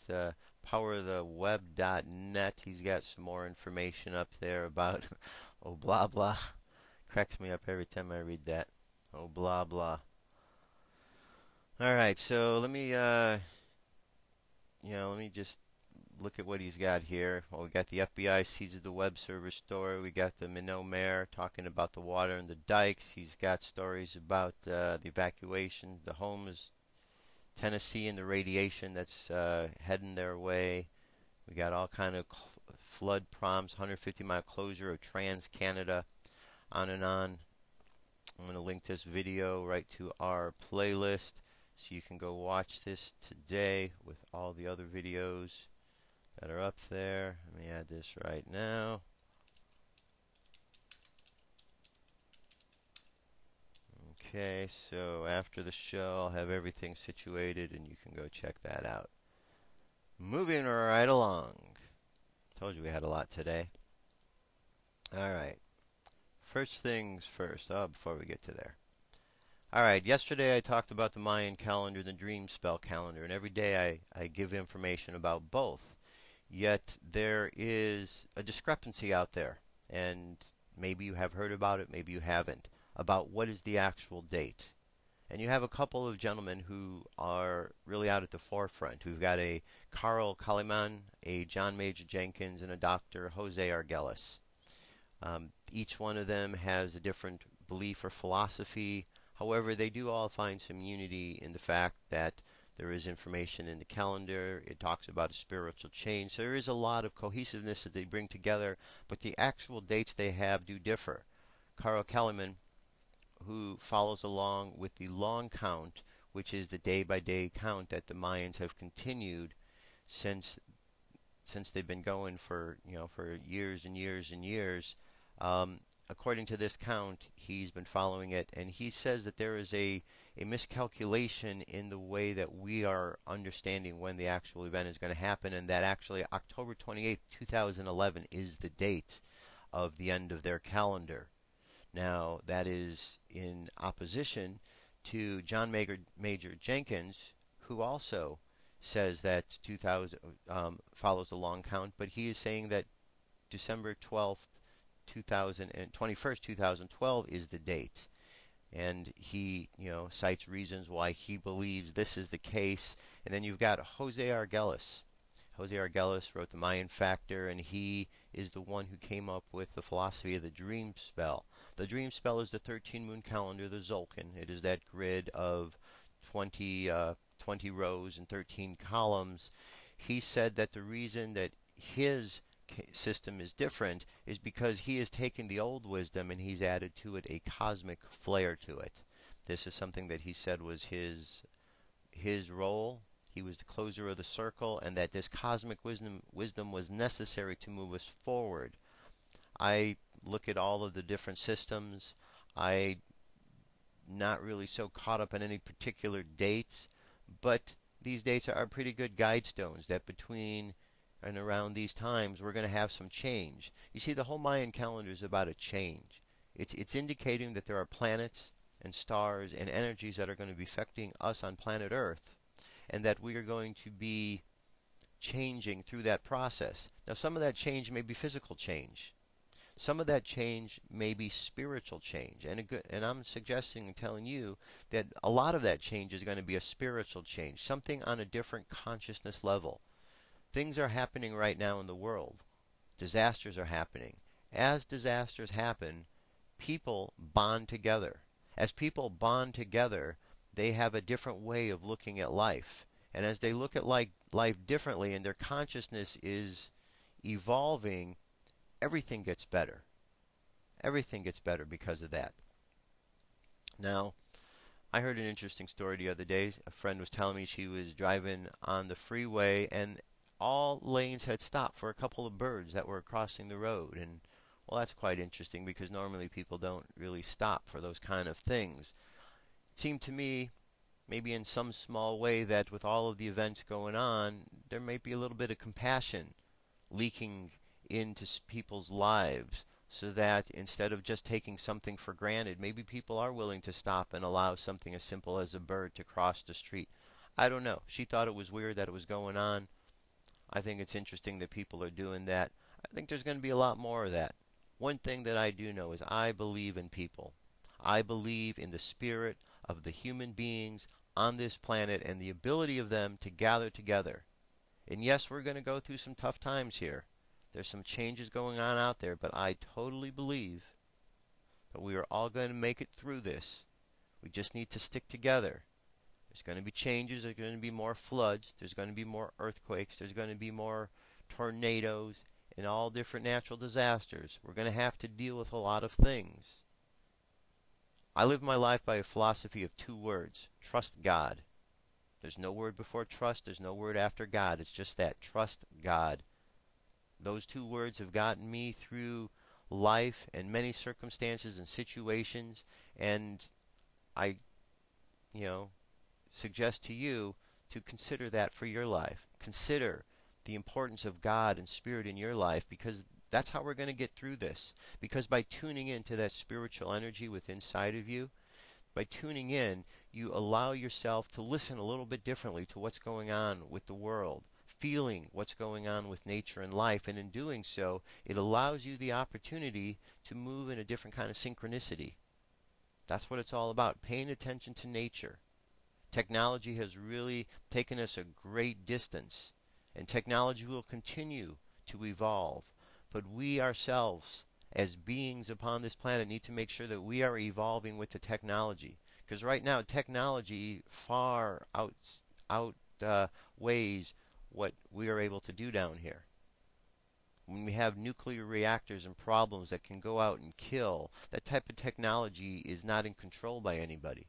powertheweb.net. He's got some more information up there about, oh, blah, blah. Cracks me up every time I read that. Oh, blah, blah. All right, so let me just look at what he's got here. Well, we got the FBI seizes the web server story. We got the Minot mayor talking about the water and the dikes. He's got stories about the evacuation, the homes, Tennessee, and the radiation that's heading their way. We got all kind of flood prompts, 150-mile closure of Trans-Canada, on and on. I'm going to link this video right to our playlist, so you can go watch this today with all the other videos that are up there. Let me add this right now. Okay, so after the show, I'll have everything situated and you can go check that out. Moving right along. Told you we had a lot today. Alright. First things first. Before we get to there. Alright, yesterday I talked about the Mayan calendar, the dream spell calendar, and every day I give information about both. Yet there is a discrepancy out there, and maybe you have heard about it, maybe you haven't, about what is the actual date. And you have a couple of gentlemen who are really out at the forefront. We've got a Carl Kaliman, a John Major Jenkins, and a Dr. Jose Argelis. Each one of them has a different belief or philosophy. However, they do all find some unity in the fact that there is information in the calendar. It talks about a spiritual change. So there is a lot of cohesiveness that they bring together, but the actual dates they have do differ. Carl Kaliman, who follows along with the long count, which is the day-by-day count that the Mayans have continued since they've been going for years and years and years. According to this count, he's been following it, and he says that there is a miscalculation in the way that we are understanding when the actual event is going to happen, and that actually October 28th, 2011 is the date of the end of their calendar. Now, that is in opposition to John Major Jenkins, who also says that 2000 follows the long count, but he is saying that December 12th, 21st, 2012 is the date. And he, cites reasons why he believes this is the case. And then you've got Jose Argelis. Jose Argelis wrote The Mayan Factor, and he is the one who came up with the philosophy of the dream spell. The dream spell is the 13-moon calendar, the Zolkin. It is that grid of 20 rows and 13 columns. He said that the reason that his system is different is because he has taken the old wisdom and he's added to it a cosmic flair to it. This is something that he said was his role. He was the closer of the circle, and that this cosmic wisdom was necessary to move us forward. I look at all of the different systems. I'm not really so caught up in any particular dates, but these dates are pretty good guidestones that between and around these times we're going to have some change. You see, the whole Mayan calendar is about a change. It's indicating that there are planets and stars and energies that are going to be affecting us on planet Earth, and that we are going to be changing through that process. Now, some of that change may be physical change. Some of that change may be spiritual change, and I'm suggesting and telling you that a lot of that change is going to be a spiritual change, something on a different consciousness level. Things are happening right now in the world. Disasters are happening. As disasters happen, people bond together. As people bond together, they have a different way of looking at life. And as they look at life differently and their consciousness is evolving, everything gets better. Everything gets better because of that. Now, I heard an interesting story the other day. A friend was telling me she was driving on the freeway and all lanes had stopped for a couple of birds that were crossing the road. And, well, that's quite interesting because normally people don't really stop for those kind of things. It seemed to me, maybe in some small way, that with all of the events going on, there might be a little bit of compassion leaking into people's lives, so that instead of just taking something for granted, maybe people are willing to stop and allow something as simple as a bird to cross the street. I don't know. She thought it was weird that it was going on. I think it's interesting that people are doing that. I think there's going to be a lot more of that. One thing that I do know is I believe in people. I believe in the spirit of the human beings on this planet and the ability of them to gather together. And yes, we're going to go through some tough times here. There's some changes going on out there, but I totally believe that we are all going to make it through this. We just need to stick together. There's going to be changes. There's going to be more floods. There's going to be more earthquakes. There's going to be more tornadoes and all different natural disasters. We're going to have to deal with a lot of things. I live my life by a philosophy of 2 words. Trust God. There's no word before trust. There's no word after God. It's just that. Trust God. Those 2 words have gotten me through life and many circumstances and situations, and I, suggest to you to consider that for your life. Consider the importance of God and Spirit in your life, because that's how we're going to get through this. Because by tuning into that spiritual energy within inside of you, by tuning in, you allow yourself to listen a little bit differently to what's going on with the world, feeling what's going on with nature and life, and in doing so, it allows you the opportunity to move in a different kind of synchronicity. That's what it's all about, paying attention to nature. Technology has really taken us a great distance, and technology will continue to evolve. But we ourselves, as beings upon this planet, need to make sure that we are evolving with the technology. Because right now, technology far outweighs what we are able to do down here. When we have nuclear reactors and problems that can go out and kill, that type of technology is not in control by anybody.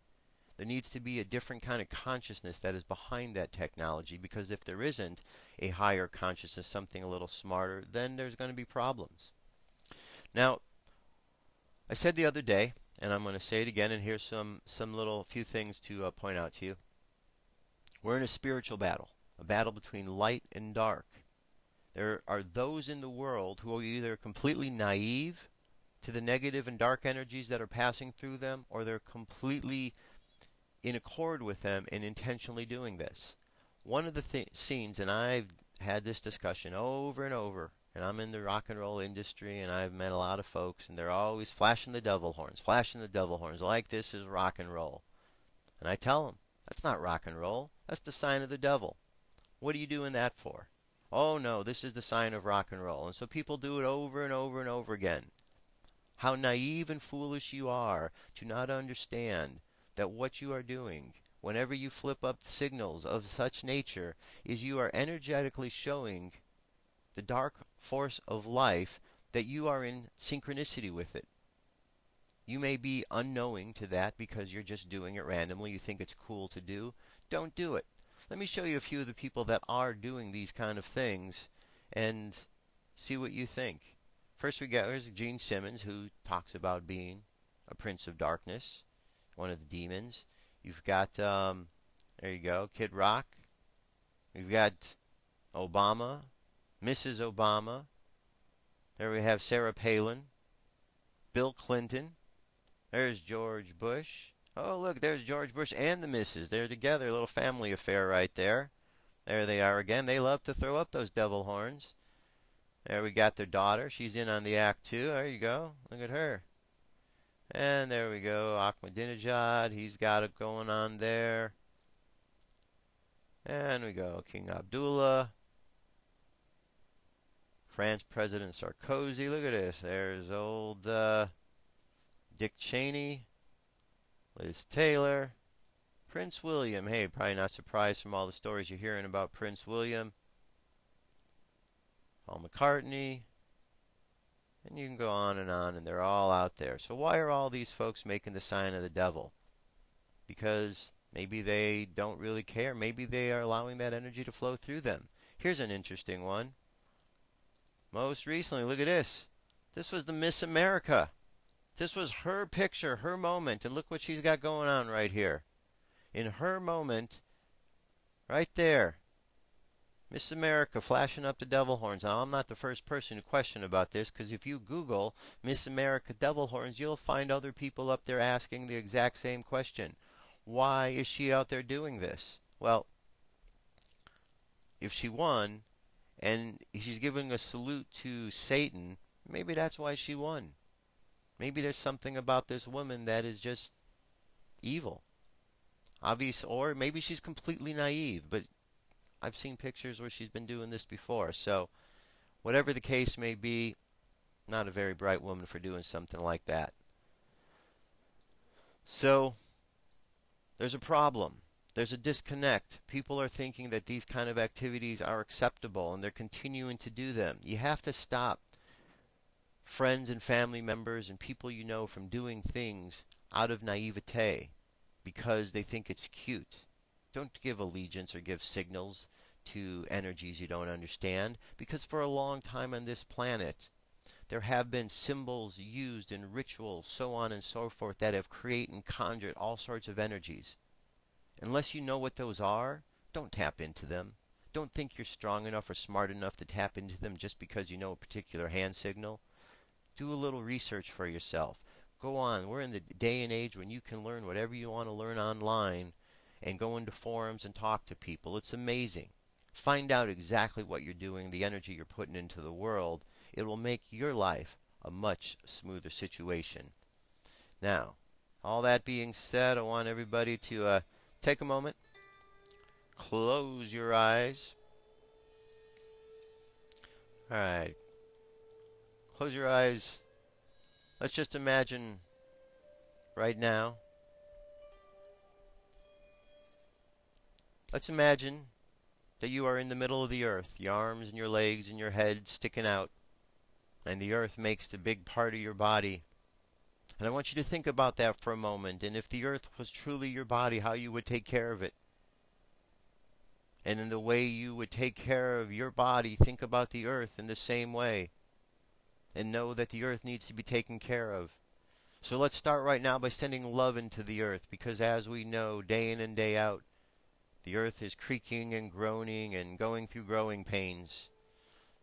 There needs to be a different kind of consciousness that is behind that technology, because if there isn't a higher consciousness, something a little smarter, then there's going to be problems. Now, I said the other day, and I'm going to say it again, and here's some little few things to point out to you. We're in a spiritual battle, a battle between light and dark. There are those in the world who are either completely naive to the negative and dark energies that are passing through them, or they're completely in accord with them and intentionally doing this. One of the scenes, and I've had this discussion over and over, and I'm in the rock and roll industry, and I've met a lot of folks, and they're always flashing the devil horns, like this is rock and roll. And I tell them, that's not rock and roll. That's the sign of the devil. What are you doing that for? Oh no, this is the sign of rock and roll. And so people do it over and over and over again. How naive and foolish you are to not understand that what you are doing, whenever you flip up signals of such nature, is you are energetically showing the dark force of life that you are in synchronicity with it. You may be unknowing to that because you're just doing it randomly. You think it's cool to do. Don't do it. Let me show you a few of the people that are doing these kind of things and see what you think. First here's Gene Simmons, who talks about being a prince of darkness, one of the demons. You've got, there you go, Kid Rock. We've got Obama, Mrs. Obama. There we have Sarah Palin, Bill Clinton. There's George Bush. Oh, look, there's George Bush and the missus. They're together, a little family affair right there. There they are again. They love to throw up those devil horns. There we got their daughter. She's in on the act too. There you go. Look at her. And there we go. Ahmadinejad. He's got it going on there. And we go. King Abdullah. France President Sarkozy. Look at this. There's old Dick Cheney. Liz Taylor. Prince William. Hey, probably not surprised from all the stories you're hearing about Prince William. Paul McCartney. And you can go on, and they're all out there. So why are all these folks making the sign of the devil? Because maybe they don't really care. Maybe they are allowing that energy to flow through them. Here's an interesting one. Most recently, look at this. This was the Miss America. This was her picture, her moment. And look what she's got going on right here. In her moment, right there, Miss America flashing up the devil horns. Now, I'm not the first person to question about this, because if you Google Miss America devil horns, you'll find other people up there asking the exact same question. Why is she out there doing this? Well, if she won, and she's giving a salute to Satan, maybe that's why she won. Maybe there's something about this woman that is just evil. Obvious, or maybe she's completely naive, but I've seen pictures where she's been doing this before. So, whatever the case may be, not a very bright woman for doing something like that. So, there's a problem. There's a disconnect. People are thinking that these kind of activities are acceptable, and they're continuing to do them. You have to stop friends and family members and people you know from doing things out of naivete because they think it's cute. Don't give allegiance or give signals to energies you don't understand, because for a long time on this planet there have been symbols used in rituals, so on and so forth, that have created and conjured all sorts of energies. Unless you know what those are, don't tap into them. Don't think you're strong enough or smart enough to tap into them just because you know a particular hand signal. Do a little research for yourself. Go on. We're in the day and age when you can learn whatever you want to learn online and go into forums and talk to people. It's amazing. Find out exactly what you're doing, the energy you're putting into the world. It will make your life a much smoother situation. Now, all that being said, I want everybody to take a moment, close your eyes. All right. Close your eyes. Let's just imagine right now. Let's imagine that you are in the middle of the earth, your arms and your legs and your head sticking out, and the earth makes the big part of your body. And I want you to think about that for a moment, and if the earth was truly your body, how you would take care of it. And in the way you would take care of your body, think about the earth in the same way. And know that the earth needs to be taken care of. So let's start right now by sending love into the earth, because as we know, day in and day out, the earth is creaking and groaning and going through growing pains.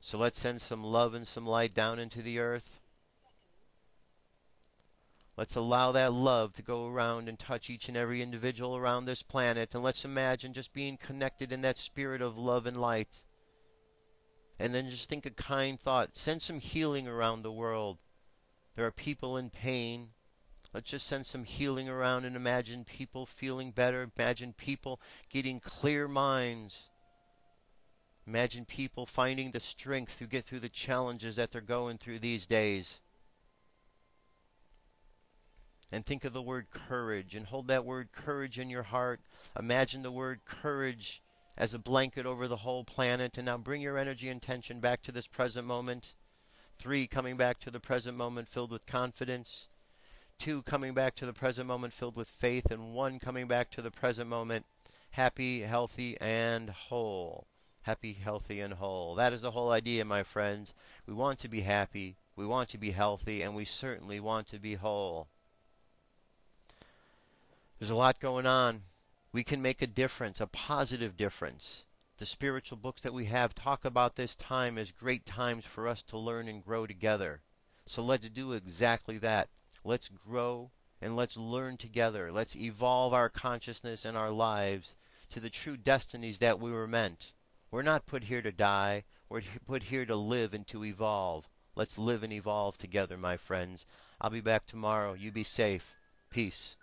So let's send some love and some light down into the earth. Let's allow that love to go around and touch each and every individual around this planet. And let's imagine just being connected in that spirit of love and light. And then just think a kind thought. Send some healing around the world. There are people in pain. Let's just send some healing around and imagine people feeling better. Imagine people getting clear minds. Imagine people finding the strength to get through the challenges that they're going through these days. And think of the word courage and hold that word courage in your heart. Imagine the word courage as a blanket over the whole planet. And now bring your energy and tension back to this present moment. 3, coming back to the present moment filled with confidence. 2, coming back to the present moment filled with faith. And 1, coming back to the present moment happy, healthy, and whole. Happy, healthy, and whole. That is the whole idea, my friends. We want to be happy, we want to be healthy, and we certainly want to be whole. There's a lot going on. We can make a difference, a positive difference. The spiritual books that we have talk about this time as great times for us to learn and grow together. So let's do exactly that. Let's grow and let's learn together. Let's evolve our consciousness and our lives to the true destinies that we were meant. We're not put here to die. We're put here to live and to evolve. Let's live and evolve together, my friends. I'll be back tomorrow. You be safe. Peace.